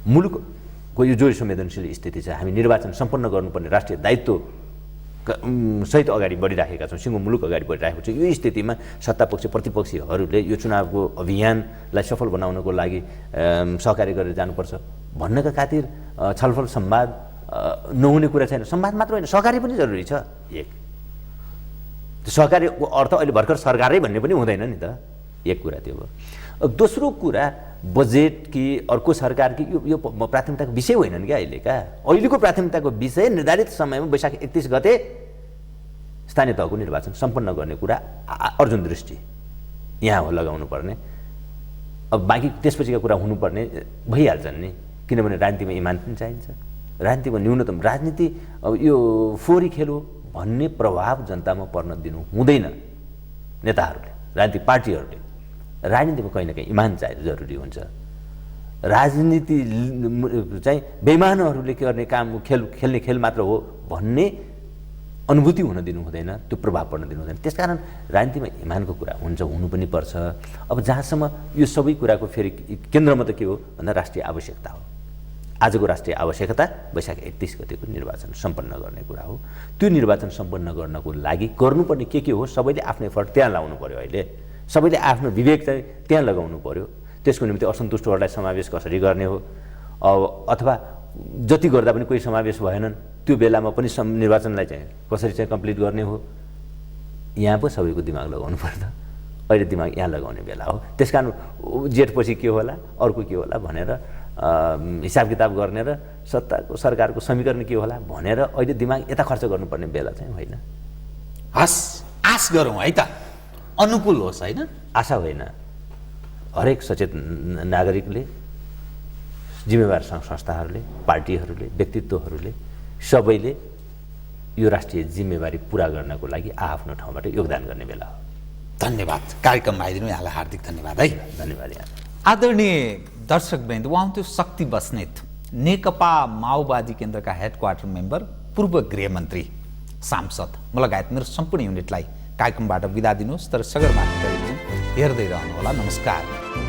मुलुकको यो जो संवेदनशील स्थिति छ, हामी निर्वाचन सम्पन्न गर्नुपर्ने राष्ट्रिय दायित्व सहित अगाडि बढिराखेका छौँ, सिङ्गो मुलुक अगाडि बढिरहेको छ। यो स्थितिमा सत्तापक्ष प्रतिपक्षीहरूले यो चुनावको अभियानलाई सफल बनाउनको लागि सहकार्य गरेर जानुपर्छ भन्नका खातिर छलफल संवाद नहुने कुरा छैन। संवाद मात्र होइन, सहकार्य पनि जरुरी छ। एक सहकार्यको अर्थ अहिले भर्खर सरकारै भन्ने पनि हुँदैन नि त, एक कुरा त्यो भयो। दोस्रो कुरा बजेट कि अर्को सरकार कि यो प्राथमिकताको विषय होइनन् क्या अहिलेका। अहिलेको प्राथमिकताको विषय निर्धारित समयमा वैशाख 31 गते स्थानीय तहको निर्वाचन सम्पन्न गर्ने कुरा अर्जुन दृष्टि यहाँ हो लगाउनु पर्ने। अब बाँकी त्यसपछिका कुरा हुनुपर्ने भइहाल्छन् नि, किनभने राजनीतिमा इमान पनि चाहिन्छ। राजनीतिमा न्यूनतम राजनीति अब यो फोहोरी खेल हो भन्ने प्रभाव जनतामा पर्न दिनु हुँदैन। नेताहरूले, राजनीतिक पार्टीहरूले राजनीतिमा कहीँ न कहीँ इमान चाहिँ जरुरी हुन्छ। राजनीति चाहिँ बेइमानहरूले गर्ने काम खेल्ने खेल मात्र हो भन्ने अनुभूति हुन दिनु हुँदैन, त्यो प्रभाव पर्न दिनु हुँदैन। त्यसकारण राजनीतिमा इमानको कुरा हुन्छ, हुनु पनि पर्छ। अब जहाँसम्म यो सबै कुराको फेरि केन्द्रमा त के हो भन्दा राष्ट्रिय आवश्यकता हो। आजको राष्ट्रिय आवश्यकता वैशाख 31 गतेको निर्वाचन सम्पन्न गर्ने कुरा हो। त्यो निर्वाचन सम्पन्न गर्नको लागि गर्नुपर्ने के हो, सबैले आफ्नो एफर्ट त्यहाँ लाउनु पर्यो। अहिले सबैले आफ्नो विवेक चाहिँ त्यहाँ लगाउनु पर्यो। त्यसको निम्ति असन्तुष्टहरूलाई समावेश कसरी गर्ने हो, अथवा जति गर्दा पनि कोही समावेश भएनन् त्यो बेलामा पनि निर्वाचनलाई चाहिँ कसरी चाहिँ कम्प्लिट गर्ने हो, यहाँ पो सबैको दिमाग लगाउनु पर्छ। अहिले दिमाग यहाँ लगाउने बेला हो। त्यस कारण जेठपछि के होला, अर्को के होला भनेर हिसाब किताब गर्ने र सरकारको समीकरण के होला भनेर अहिले दिमाग यता खर्च गर्नुपर्ने बेला चाहिँ होइन। हस्, आश गरौँ है त, अनुकूल होस् होइन। आशा होइन, हरेक सचेत नागरिकले, जिम्मेवार संस्थाहरूले, पार्टीहरूले, व्यक्तित्वहरूले सबैले यो राष्ट्रिय जिम्मेवारी पुरा गर्नको लागि आफ्नो ठाउँबाट योगदान गर्ने बेला हो। धन्यवाद, कार्यक्रममा आइदिनु यहाँलाई हार्दिक धन्यवाद है। धन्यवाद यहाँ। आदरणीय दर्शकवृन्द, उहाँ हुन्थ्यो शक्ति बस्नेत, नेकपा माओवादी केन्द्रका हेडक्वार्टर मेम्बर, पूर्व गृहमन्त्री, सांसद। म लगायत मेरो सम्पूर्ण युनिटलाई कार्यक्रमबाट बिदा दिनुहोस्, तर सगरमाथा टेलिभिजन हेर्दै रहनुहोला। नमस्कार।